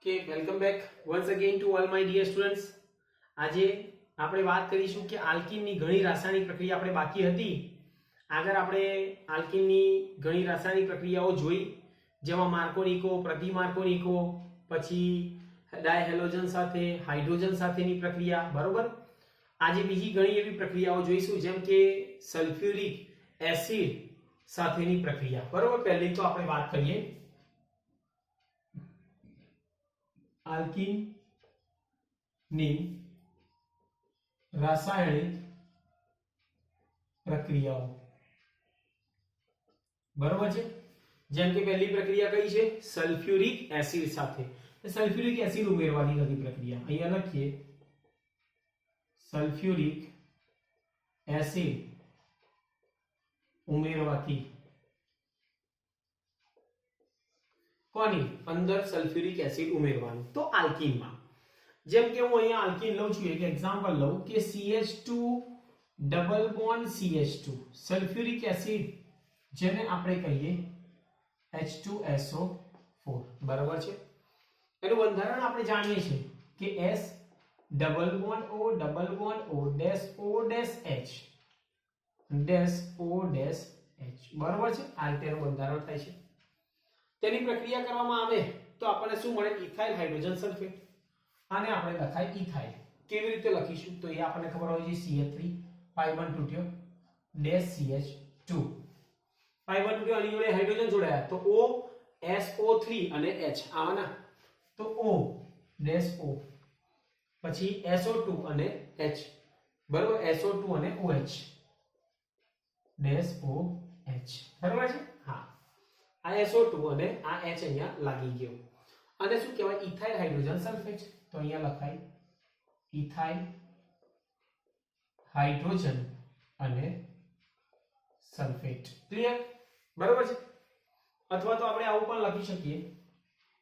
Okay, welcome back once again to all my dear students. આજે આપણે વાત કરીશું કે આલ્કીનની ઘણી રાસાયણિક પ્રક્રિયા આપણે બાકી હતી. આગળ આપણે આલ્કીનની ઘણી રાસાયણિક પ્રક્રિયાઓ જોઈ, જેમાં માર્કોનિકો, પ્રતિમાર્કોનિકો, પછી ડાયહેલોજન સાથે હાઇડ્રોજન સાથેની પ્રક્રિયા, બરોબર. આજે બીજી ઘણી એવી પ્રક્રિયાઓ જોઈશું, જેમ કે સલ્ફ્યુરિક એસિડ સાથેની પ્રક્રિયા, બરોબર. પહેલી તો આપણે વાત કરીએ આલ્કીન ની રાસાયણિક પ્રક્રિયાઓ, બરોબર છે. જેમ કે પહેલી પ્રક્રિયા કઈ છે? સલ્ફ્યુરિક એસિડ સાથે. સલ્ફ્યુરિક એસિડ ઉમેરવાની હતી પ્રક્રિયા. અહીંયા લખીએ સલ્ફ્યુરિક એસિડ ઉમેરવાથી કોની અંદર સલ્ફ્યુરિક એસિડ ઉમેરવાનું, તો આલ્કીનમાં. જેમ કે હું અહીંયા આલ્કીન લઉં છું, એક એક્ઝામ્પલ લઉં કે CH2 double bond CH2 sulphuric acid, જેને આપણે કહીએ H2SO4, બરાબર છે. એનું બંધારણ આપણે જાણીએ છીએ કે S double bond O double bond O dash O dash H dash O dash H, બરાબર છે. આ રીતે એનું બંધારણ થાય છે. તેની પ્રક્રિયા કરવામાં આવે તો આપણને શું મળે? Ethyl hydrogen sulphate. આને આપણે લખાય ઇથાઇલ. કેવી રીતે લખીશું? તો એ આપણને ખબર હોય છે CH3 પાઈ બંધ તૂટ્યો ડેશ CH2 પાઈ બંધ તૂટ્યો, આની જોડે હાઇડ્રોજન જોડાયા તો O SO3 અને H આવાના, તો O ડેશ O, પછી SO2 અને H, બરાબર. SO2 અને OH ડેશ OH, બરાબર છે. હા, આ SO2 અને આ H અહીંયા લાગી ગયો. અને શું કહેવાય? Ethyl hydrogen sulphate. તો અહીંયા લખાય ઇથાઇલ હાઇડ્રોજન અને સલ્ફેટ. ક્લિયર? બરાબર છે. અથવા તો આપણે આવું પણ લખી શકીએ,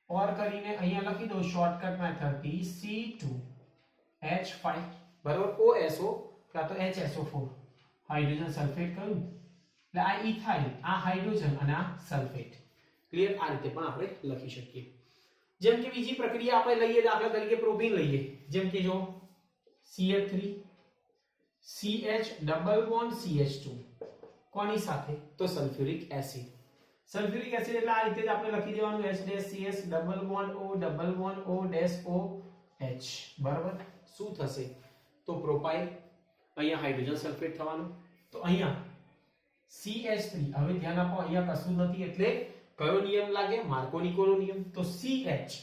ઓર કરીને અહીંયા લખી દો શોર્ટકટ મેથડ C2H5, બરાબર. OSO કાં તો HSO4 હાઇડ્રોજન સલ્ફેટ કહ્યું, એટલે આ ઇથાઇલ, આ હાઇડ્રોજન અને આ સલ્ફેટ. ક્લિયર? આ રીતે પણ આપણે લખી શકીએ. જેમ કે બીજી પ્રક્રિયા આપણે લઈએ, દાખલા તરીકે પ્રોપીન લઈએ. જેમ કે જો CH3 CH double bond CH2 કોની સાથે? તો સલ્ફ્યુરિક એસિડ. સલ્ફ્યુરિક એસિડ એટલે આ રીતે જ આપણે લખી દેવાનું H dash CS double bond O double bond O dash OH, બરાબર. શું થશે? તો પ્રોપાઇલ, અહીંયા હાઇડ્રોજન સલ્ફેટ થવાનું. તો અહીંયા CH3, હવે ધ્યાન આપો અહીંયા કશું નથી, એટલે કયો નિયમ લાગે? માર્કોનિકોનો નિયમ. તો CH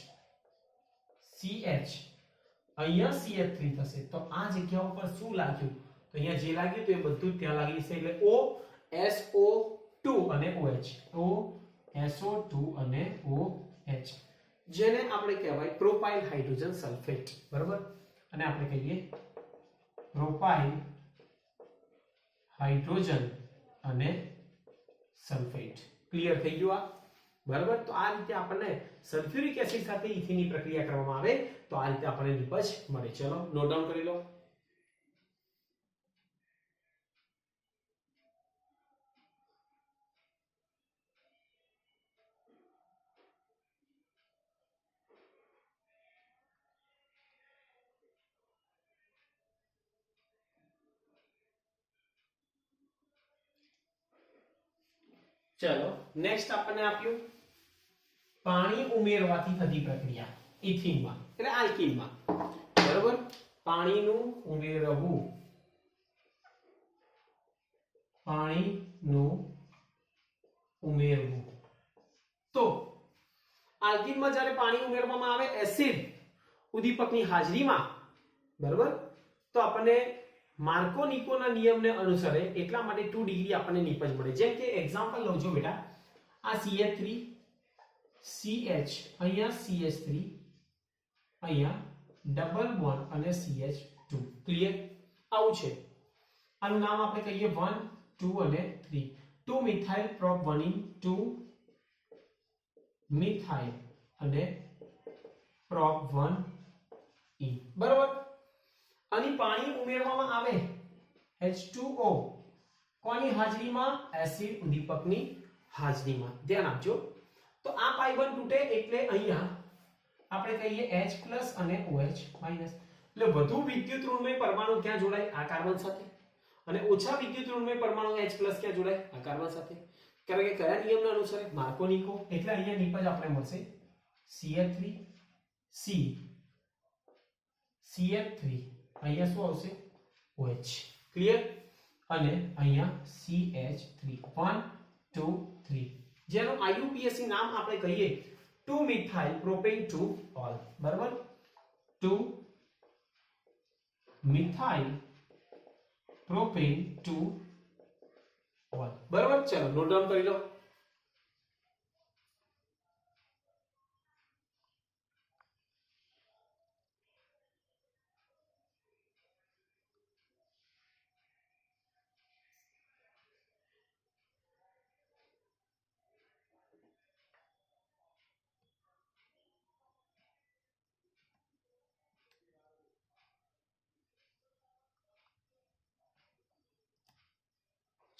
અહીંયા CH3 થશે, તો આ જગ્યા ઉપર શું લાગ્યું? તો અહીંયા જે લાગ્યું તો એ બધું ત્યાં લાગી જશે, એટલે O SO2 અને OH, O SO2 અને OH, જેને આપણે કહેવાય પ્રોપાઇલ હાઇડ્રોજન સલ્ફેટ, બરાબર. અને આપણે કહીએ પ્રોપાઇલ હાઇડ્રોજન અને સલ્ફેટ. ક્લિયર થઈ ગયું આ? બરાબર. તો આ રીતે આપણને સલ્ફ્યુરિક એસિડ સાથે ઇથિનની પ્રક્રિયા કરવામાં આવે તો આ રીતે આપણને નિપજ મળે. ચલો નોટ ડાઉન કરી લો. ચલો નેક્સ્ટ આપણને આપ્યું પાણી ઉમેરવાથી થતી પ્રક્રિયા ઇથિનમાં, એટલે આલ્કીનમાં, બરાબર. પાણીનું ઉમેરવું, તો આલ્કીનમાં જ્યારે પાણી ઉમેરવામાં આવે એસિડ ઉદ્દીપકની હાજરીમાં, બરાબર, તો આપણને માર્કોનિકોના નિયમને અનુસરે એટલા માટે 2 ડિગ્રી આપણને નિપજ મળે. જેમ કે એક્ઝામ્પલ લઉં છો બેટા, આ CH3 CH, અહીંયા CH3, અહીંયા ડબલ બોન્ડ અને CH2. ક્લિયર? આવું છે. આનું નામ આપણે કહીએ 1 2 અને 3. 2 મિથાઇલ પ્રોપ 1 2 મિથાઇલ અને પ્રોપ 1 E, બરાબર. અને પાણી ઉમેરવામાં આવે H2O કોની હાજરીમાં? એસિડ ઉદ્દીપકની હાજરીમાં. ધ્યાન આપજો. તો આ પાઈ બંધ તૂટે એટલે અહીંયા આપણે કહીએ H+ અને OH-. એટલે વધુ વિદ્યુત ઋણમય પરમાણુ ક્યાં જોડાય આ કાર્બન સાથે અને ઓછા વિદ્યુત ઋણમય પરમાણુ H+ ક્યાં જોડાય આ કાર્બન સાથે. કારણ કે કયા નિયમના અનુસાર માર્કોનિકો. એટલે અહીંયા નિપજ આપણે મળશે CH3 C CH3 અહીંયા શું આવશે OH. ક્લિયર. અને અહીંયા CH3 1 2 3 જેનો IUPAC નામ આપણે કહીએ 2 મિથાઇલ પ્રોપેન 2 ઓલ. બરાબર 2 મિથાઇલ પ્રોપેન 2 ઓલ. બરાબર. ચલો નોટ ડાઉન કરી લો.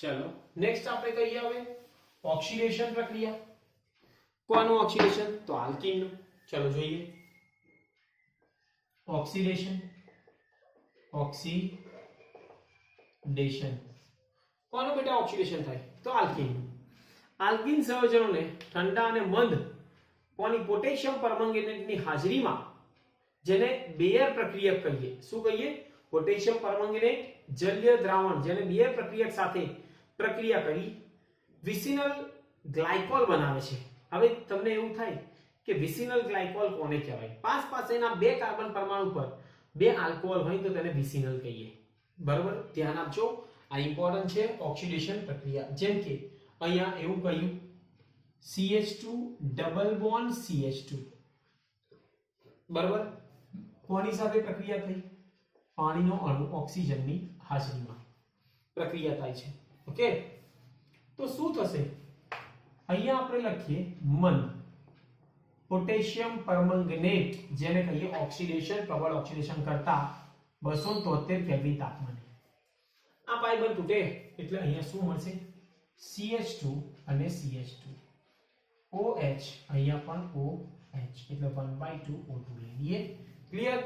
ચલો નેક્સ્ટ આપણે કહીએ હવે ઓક્સિડેશન પ્રક્રિયા. કોનું ઓક્સિડેશન? તો આલ્કીન નું. ચલો જોઈએ ઓક્સિડેશન. ઓક્સિડેશન કોનું બેટા ઓક્સિડેશન થાય? તો આલ્કીન. આલ્કીન સંયોજનોને ઠંડા અને મંદ કોની પોટેશિયમ પરમેંગનેટની હાજરીમાં જેને બેયર પ્રક્રિયક કહીએ. શું કહીએ? પોટેશિયમ પરમેંગનેટ જલીય દ્રાવણ જેને બેયર પ્રક્રિયક સાથે પ્રક્રિયા કરી વિસિનલ ગ્લાયકોલ બનાવે છે. હવે તમને એવું થાય કે વિસિનલ ગ્લાયકોલ કોને કહેવાય? પાસેના બે કાર્બન પરમાણુ પર બે આલ્કોહોલ હોય તો તેને વિસિનલ કહીએ. બરાબર. ધ્યાન આપજો, આ ઇમ્પોર્ટન્ટ છે ઓક્સિડેશન પ્રક્રિયા. જેમ કે અહીંયા એવું કહ્યું CH2 ડબલ બોન્ડ CH2. બરાબર. કોની સાથે પ્રક્રિયા થઈ? પાણીનો અણુ ઓક્સિજનની હાજરીમાં પ્રક્રિયા થાય છે. ઓકે. તો શું થશે? અહીંયા આપણે લખીએ મંદ પોટેશિયમ પરમેંગનેટ જેને કહીએ ઓક્સિડેશન પ્રબળ ઓક્સિડેશન કરતા 273 કેલ્વિન તાપમાને. આ પાઈ બંધ તૂટે એટલે અહીંયા શું મળશે? CH2 અને CH2 OH અહીંયા પણ OH એટલે 1/2 O2 લઈ લઈએ. ક્લિયર.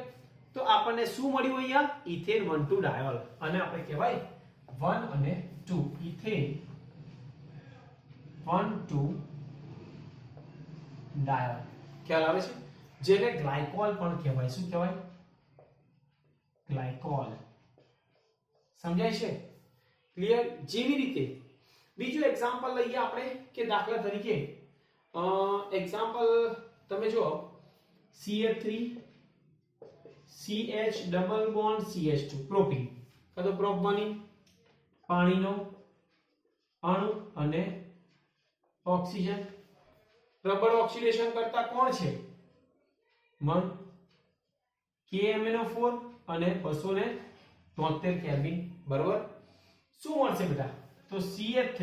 તો આપણને શું મળ્યું અહીંયા? Ethane 1,2 diol. અને આપણે કહેવાય 1 અને 2 ઇથેન 1,2 ડાયોલ. ખ્યાલ આવે છે? જેને ગ્લાયકોલ પણ કહેવાય. શું કહેવાય? ગ્લાયકોલ. સમજાય છે? ક્લિયર. જેવી રીતે બીજું એક્ઝામ્પલ લઈએ આપણે કે દાખલા તરીકે એક્ઝામ્પલ તમે જો CH3 CH double bond CH2 propyne કાં તો પ્રોપ બની પાણીનો અણુ અને ઓક્સિજન. પ્રબળ ઓક્સિડેશન કરતા કોણ છે? મંદ KMnO4 અને 273 કેલ્વિન. બરોબર. શું મળશે બેટા? તો CH3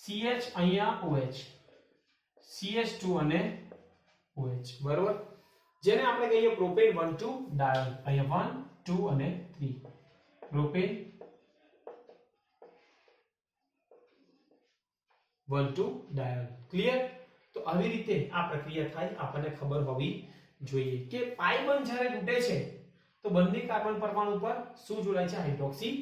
CH અહીંયા OH CH2 અને OH. બરોબર. જેને આપણે કહીએ પ્રોપેન 1,2 ડાયોલ. અહીંયા 1 2 અને 3 પ્રોપેન 1,2 ડાયોલ. ક્લિયર. તો આવી રીતે આ પ્રક્રિયા થાય આપણને ખબર હોવી જોઈએ કે પાઈ બંધ જ્યારે તૂટે છે તો બંને કાર્બન પરમાણુ પર શું જોડાય છે? હાઇડ્રોક્સી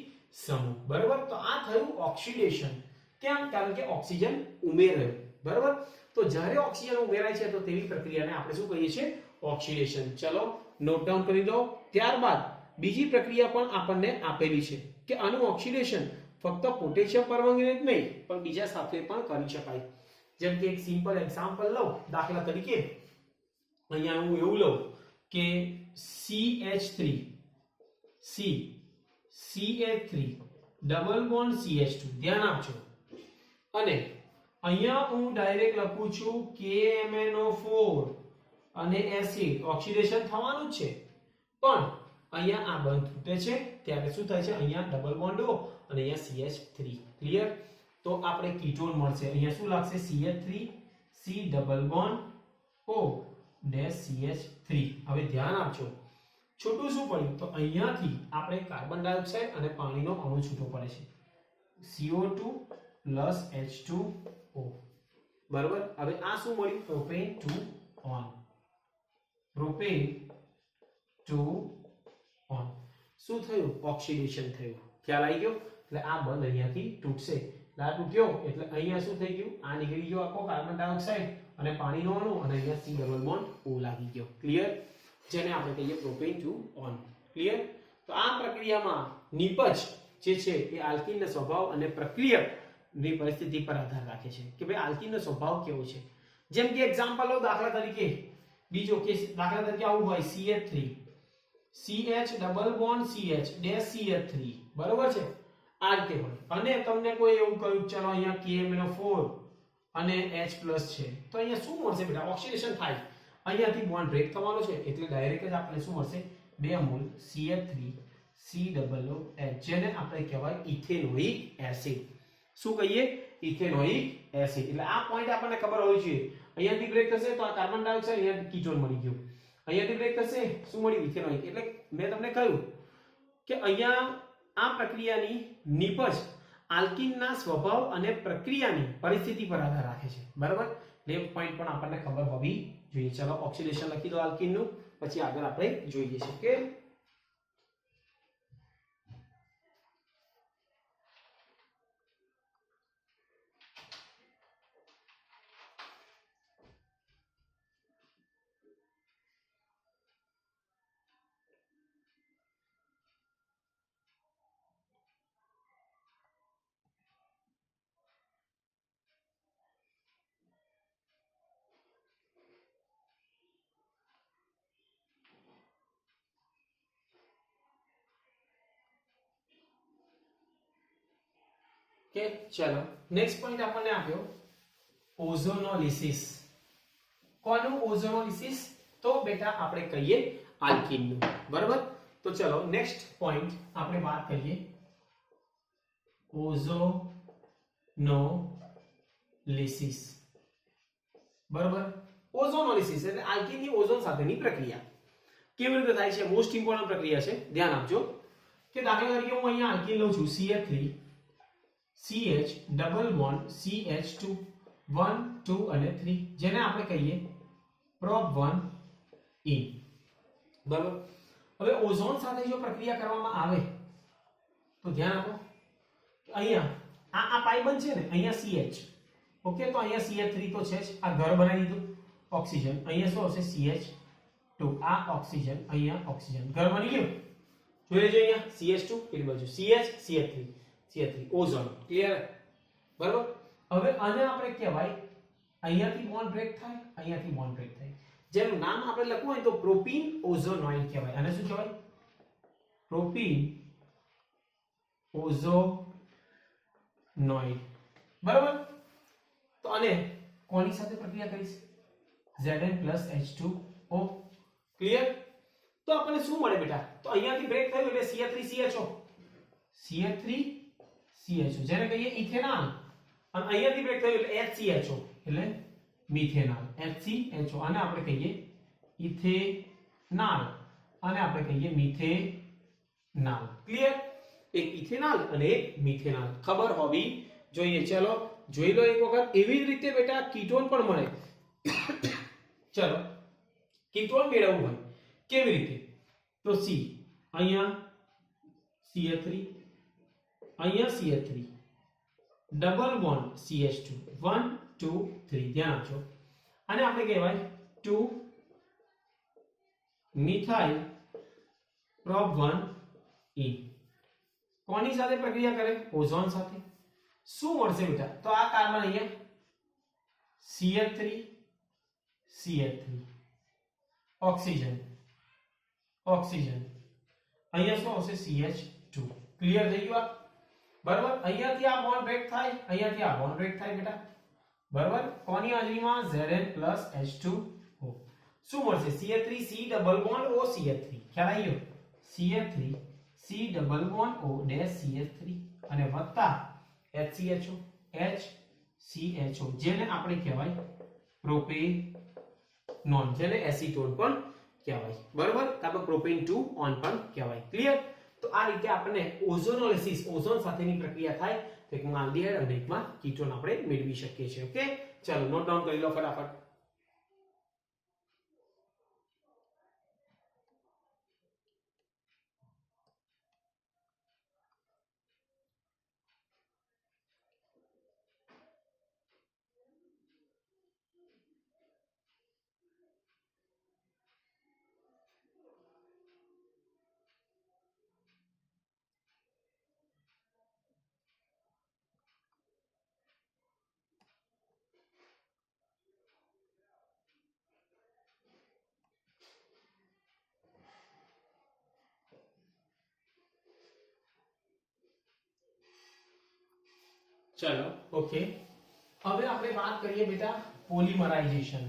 સમૂહ. બરાબર. તો આ થયું ઓક્સિડેશન. કેમ? કારણ કે ઓક્સિજન ઉમેરાયો. બરાબર. તો જ્યારે ઓક્સિજન ઉમેરાય છે તો તેવી પ્રક્રિયાને આપણે શું કહીએ છીએ? ઓક્સિડેશન. ચલો નોટ ડાઉન કરી લો. ત્યારબાદ બીજી પ્રક્રિયા પણ આપણને આપેલી છે કે આનું ઓક્સિડેશન ફક્ત પોટેશિયમ પરમેંગનેટ નહીં પણ બીજા સાથે પણ કરી શકાય. જેમ કે એક સિમ્પલ એક્ઝામ્પલ લઉં. દાખલા તરીકે અહીંયા હું એવું લઉં કે CH3 CH3 double bond CH2. ધ્યાન આપજો. અને અહીંયા હું ડાયરેક્ટ લખું છું KMnO4 અને એસિડ. ઓક્સિડેશન થવાનું જ છે પણ અહીંયા આ બંધ તૂટે છે ત્યારે શું થાય છે? અહીંયા ડબલ બોન્ડ O અને અહીંયા CH3. ક્લિયર. તો આપણે કીટોન મળશે. અહીંયા શું લાગશે? CH3 C double bond O dash CH3. હવે ધ્યાન આપજો. છૂટું શું પડ્યું? તો અહીંયાથી આપણે કાર્બન ડાયોક્સાઇડ અને પાણીનો અણુ છૂટો પડે છે. CO2 plus H2O. બરાબર. હવે આ શું મળ્યું? Propane 2 one. Propane two one. શું થયું? ઓક્સિડેશન થયું. ખ્યાલ આવી ગયો? એટલે આ બંધ અહીંયાથી તૂટશે. એટલે આ તૂટ્યો એટલે અહીંયા શું થઈ ગયું? આ નીકળી ગયો આખો કાર્બન ડાયોક્સાઇડ અને પાણીનો અણુ અને અહીંયા C ડબલ બોન્ડ O લાગી ગયો. ક્લિયર? જેને આપણે કહીએ પ્રોપેન ટુ ઓન. ક્લિયર? તો આ પ્રક્રિયામાં નિપજ જે છે એ આલ્કીનના સ્વભાવ અને પ્રક્રિયકની પરિસ્થિતિ પર આધાર રાખે છે કે ભાઈ આલ્કીનનો સ્વભાવ કેવો છે. જેમ કે એક્ઝામ્પલ લો, દાખલા તરીકે બીજો કેસ, દાખલા તરીકે આવું હોય CH3 CH double bond CH dash CH3, બરોબર છે? આ રીતે હોય. અને તમને કોઈ એવું કહ્યું ચલો અહીંયા KMnO4 અને H+ છે, તો અહીંયા શું મળશે બેટા? ઓક્સિડેશન થાય, અહીંયાથી બોન્ડ બ્રેક થવાનો છે એટલે ડાયરેક્ટ જ આપણે શું મળશે? 2 મોલ CH3 COOH, જેને આપણે કહેવાય ઇથેનોઇક એસિડ. શું કહીએ? Ethanoic acid. એટલે આ પોઈન્ટ આપણને ખબર હોવી જોઈએ. અહીંયાથી બ્રેક થશે તો આ કાર્બન ડાયોક્સાઇડ, અહીંયા કીટોન મળી ગયું. અહીંયાથી બ્રેક થશે, શું મળ્યું? ઇથેનોઇક. એટલે મેં તમને કહ્યું કે અહીંયા આ પ્રક્રિયાની નિપજ આલ્કીનના સ્વભાવ અને પ્રક્રિયાની પરિસ્થિતિ પર આધાર રાખે છે. બરાબર? એ પોઈન્ટ પણ આપણને ખબર હોવી જોઈએ. ચલો ઓક્સિડેશન લખી દો આલ્કીનનું, પછી આગળ આપણે જોઈએ છે કે કે ચલો નેક્સ્ટ પોઈન્ટ આપણને આપ્યો ઓઝોનોલિસિસ. કોનું ઓઝોનોલિસિસ? તો બેટા આપણે કહીએ આલ્કીનનું. બરાબર? તો ચલો નેક્સ્ટ પોઈન્ટ આપણે વાત કરીએ ઓઝોનોલિસિસ. બરાબર? ઓઝોનોલિસિસ એટલે આલ્કીનની ઓઝોન સાથેની પ્રક્રિયા. કેવી રીતે થાય છે? મોસ્ટ ઇમ્પોર્ટન્ટ પ્રક્રિયા છે, ધ્યાન આપજો. કે દાખલા તરીકે હું અહીંયા આલ્કીન લઉં છું CH3 CH double bond CH2 1 2 અને 3, જેને આપણે કહીએ પ્રોપ 1 ઇન. બરાબર? હવે ઓઝોન સાથે જો પ્રક્રિયા કરવામાં આવે તો ધ્યાન આપો કે અહીંયા આ પાઈ બન છે ને, અહીંયા CH. ઓકે, તો અહીંયા CH3 તો છે જ, આ ઘર બનાવી દીધું ઓક્સિજન. અહીંયા શું આવશે? CH2. આ ઓક્સિજન, અહીંયા ઓક્સિજન, ઘર બની ગયું. જોઈ લેજો અહીંયા CH2 પેલી બાજુ CH CH3 ઓઝોન. ક્લિયર? બરાબર? હવે આને આપણે કહેવાય અહીંયાથી બોન્ડ બ્રેક થાય, અહીંયાથી બોન્ડ બ્રેક થાય. જેનું નામ આપણે લખવું હોય તો પ્રોપીન ઓઝોનોઇડ કહેવાય. આને શું કહેવાય? પ્રોપીન ઓઝોનોઇડ. બરાબર? તો આને કોની સાથે પ્રક્રિયા કરીશ? Zn+H2O. ક્લિયર? તો આપણને શું મળે બેટા? તો અહીંયાથી બ્રેક થયું એટલે CH3CHO CH3CHO, જેને કહીએ ઇથેનોલ. અને અહીંયાથી બ્રેક થયું એટલે HCHO એટલે મિથેનોલ. HCHO આને આપણે કહીએ ઇથેનોલ, આને આપણે કહીએ મિથેનોલ. ક્લિયર? એક ઇથેનોલ અને એક મિથેનોલ ખબર હોવી જોઈએ. ચલો જોઈ લો એક વખત. એવી જ રીતે બેટા કીટોન પણ મળે. ચલો કીટોન મેળવવું હોય કેવી રીતે? તો C અહીંયા CH3, અહીંયા CH3 ડબલ બોન્ડ CH2 1 2 3, ધ્યાન આપજો. આને આપણે કહેવાય 2 મિથાઇલ પ્રોપ 1 ઇન. કોની સાથે પ્રક્રિયા કરે? ઓઝોન સાથે. શું મળશે બેટા? તો આ કાર્બન અહીંયા CH3 CH3 ઓક્સિજન ઓક્સિજન, અહીંયા શું આવશે? CH2. ક્લિયર થઈ ગયું? બરાબર? અહીંયાથી આ બોન્ડ બ્રેક થાય, અહીંયાથી આ બોન્ડ બ્રેક થાય બેટા. બરાબર? કોની હાજરીમાં? Zn+H2O. શું મળશે? CH3 C double bond O CH3. ખ્યાલ આવી ગયો? CH3 C double bond O dash CH3 અને વત્તા HCHO HCHO, જેને આપણે કહેવાય પ્રોપેનોન, જેને એસીટોન પણ કહેવાય. બરાબર? કાં પ્રોપેન ટુ ઓન પણ કહેવાય. ક્લિયર? તો આ રીતે આપણે ઓઝોનોલિસિસ, ઓઝોન સાથેની પ્રક્રિયા થાય તો એકમાં આલ્ડીહાઇડ અને એકમાં કીટોન આપણે મેળવી શકીએ છીએ. ઓકે, ચાલો નોટ ડાઉન કરી લો ફટાફટ. ચલો ઓકે, હવે આપણે વાત કરીએ બેટા પોલિમરાઇઝેશન.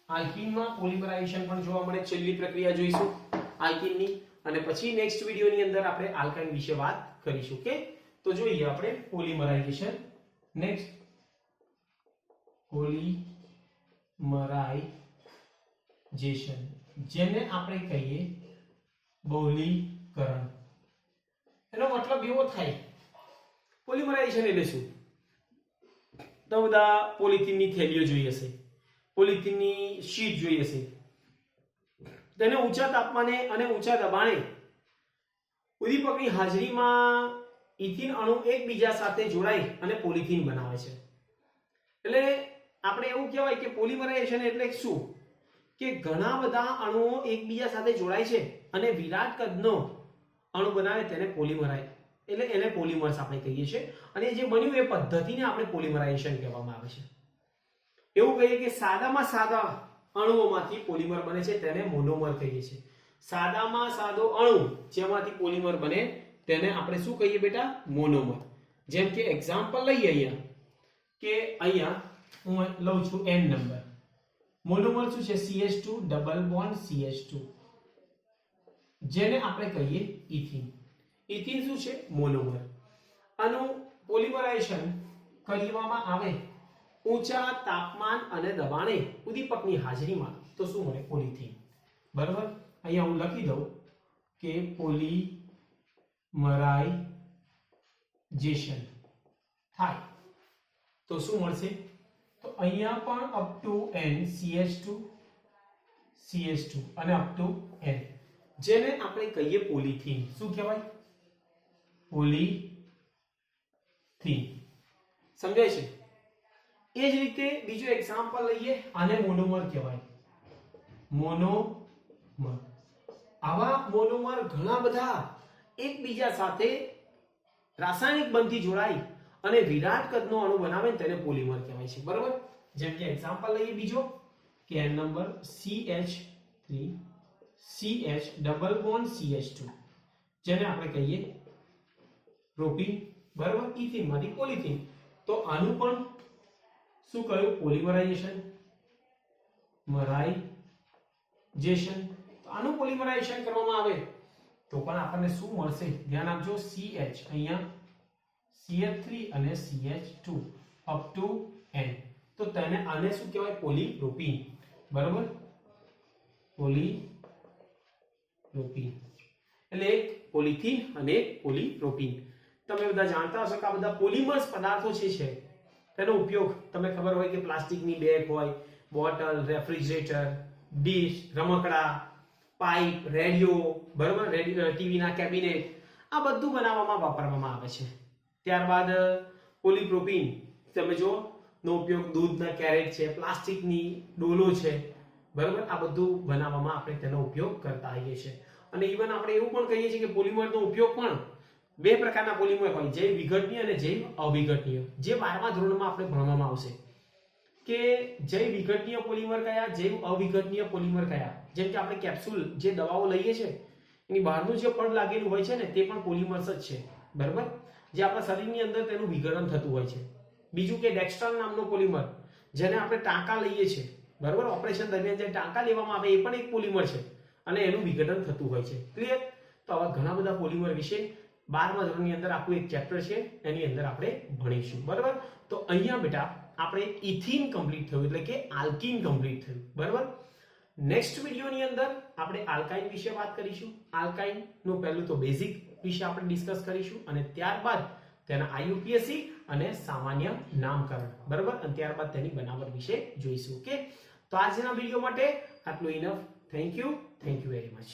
આલ્કીનમાં પોલિમરાઇઝેશન પણ જોવા મળે, છેલ્લી પ્રક્રિયા જોઈશું આલ્કીનની, અને પછી નેક્સ્ટ વિડિયોની અંદર આપણે આલ્કાઇન વિશે વાત કરીશું. કે તો જોઈએ આપણે પોલિમરાઇઝેશન. નેક્સ્ટ પોલિમરાઇઝેશન, જેને આપણે કહીએ બહુલીકરણ. એનો મતલબ એવો થાય, પોલિમરાઇઝેશન એટલે શું? તો બધા પોલિથીનની થેલીઓ જોઈ હશે, પોલિથીનની શીટ જોઈ હશે, તેને ઊંચા તાપમાને અને ઊંચા દબાણે ઉદ્દીપકની હાજરીમાં ઇથિન અણુ એકબીજા સાથે જોડાઈ અને પોલિથીન બનાવે છે. એટલે આપણે એવું કહેવાય કે પોલિમરાઇઝેશન એટલે શું? કે ઘણા બધા અણુઓ એકબીજા સાથે જોડાય છે અને વિરાટ કદનો અણુ બનાવે તેને પોલિમરાઇઝ, એટલે એને પોલિમર્સ આપણે કહીએ છીએ. અને જે બન્યું એ પદ્ધતિને આપણે પોલિમરાઇઝેશન કહેવામાં આવે છે. એવું કહીએ કે સાદામાં સાદા અણુઓમાંથી પોલિમર બને છે તેને મોનોમર કહીએ છીએ. સાદામાં સાદો અણુ જેમાંથી પોલિમર બને તેને આપણે શું કહીએ બેટા? મોનોમર. જેમ કે એક્ઝામ્પલ લઈએ અહીંયા, કે અહીંયા હું લઉં છું n નંબર. મોનોમર શું છે? CH2 ડબલ બોન્ડ CH2, જેને આપણે કહીએ ઇથિન. ઇથિન શું છે? મોનોમર. આનું પોલિમરાઇઝેશન કરવામાં આવે ઊંચા તાપમાન અને દબાણે ઉદ્દીપકની હાજરીમાં, તો શું મળે? પોલિથીન. બરાબર, અહીંયા હું લખી દઉં કે પોલિમરાઇઝેશન થાય તો શું મળશે? તો અહીંયા પણ up to n CH2 CH2 અને અપ ટુ n, જેને આપણે કહીએ પોલિથીન. શું કહેવાય? પોલિથીન. સમજાય છે? એ જ રીતે બીજો એક્ઝામ્પલ લઈએ, આને મોનોમર કહેવાય. મોનોમર. આવા મોનોમર ઘણા બધા એકબીજા સાથે રાસાયણિક બંધથી જોડાઈ અને વિરાટ કદનો અણુ બનાવે તેને પોલિમર કહેવાય છે. બરાબર, જેમ કે એક્ઝામ્પલ લઈએ બીજો, કે n number CH3 CH double bond CH2, જેને આપણે કહીએ પ્રોપીન. બરાબર, ઇથિન માંથી પોલિથીન. તો આનું પણ શું કહ્યું? પોલિમરાઇઝેશન. મરાઇઝેશન. આનું પોલિમરાઇઝેશન કરવામાં આવે તો પણ આપણને શું મળશે? ધ્યાન આપજો, CH અહીંયા CH3 અને CH2 અપ ટુ n, તો તેને આને શું કહેવાય? પોલીપ્રોપીન. બરાબર, પોલીપ્રોપીન એટલે એક પોલિથીન અને એક પોલીપ્રોપીન. તમે બધા જાણતા હશો કે આ બધા પોલિમર્સ પદાર્થો છે તેનો ઉપયોગ તમે ખબર હોય કે પ્લાસ્ટિકની બેગ હોય, બોટલ, રેફ્રિજરેટર, ડીશ, રમકડા, પાઇપ, રેડિયો, બરાબર, ટીવીના કેબિનેટ, આ બધું બનાવવામાં વાપરવામાં આવે છે. ત્યારબાદ પોલીપ્રોપીન તમે જો નો ઉપયોગ દૂધના કેરેટ છે, પ્લાસ્ટિકની ડોલો છે, બરાબર, આ બધું બનાવવામાં આપણે તેનો ઉપયોગ કરતા હોઈએ છીએ. અને ઇવન આપણે એવું પણ કહીએ છીએ કે પોલિમરનો ઉપયોગ પણ બે પ્રકારના પોલિમર હોય, જૈવ વિઘટનીય અને જૈવ અવિઘટનીય. જે 12મા ધોરણમાં આપણે ભણવામાં આવશે કે જૈવ વિઘટનીય પોલિમર કયા, જૈવ અવિઘટનીય પોલિમર કયા. જેમ કે આપણે કેપ્સ્યુલ જે દવાઓ લઈએ છીએ એની બહારનું જે પડ લાગેલું હોય છે ને તે પણ પોલિમર્સ જ છે. બરાબર, જે આપણા શરીરની અંદર તેનું વિઘટન થતું હોય છે. બીજું કે ડેક્સ્ટ્રાલ નામનો પોલિમર, જેને આપણે ટાંકા લઈએ છીએ, બરાબર, ઓપરેશન દરમિયાન જે ટાંકા લેવામાં આવે એ પણ એક પોલિમર છે અને એનું વિઘટન થતું હોય છે. ક્લિયર? તો આવા ઘણા બધા પોલિમર વિશે 12મા ધોરણની અંદર આખું એક ચેપ્ટર છે, એની અંદર આપણે ભણીશું. બરાબર, તો અહીંયા બેટા આપણે ઇથિન કમ્પ્લીટ થયું, એટલે કે આલ્કીન કમ્પ્લીટ થયું. બરાબર, નેક્સ્ટ વિડિયોની અંદર આપણે આલ્કાઇન વિશે વાત કરીશું. આલ્કાઇન નું પહેલું તો બેઝિક વિશે આપણે ડિસ્કસ કરીશું અને ત્યારબાદ તેના IUPAC અને સામાન્ય નામકરણ. બરાબર, અને ત્યારબાદ તેની બનાવટ વિશે જોઈશું. ઓકે, તો આજના વિડિયો માટે આટલું enough. Thank you very much.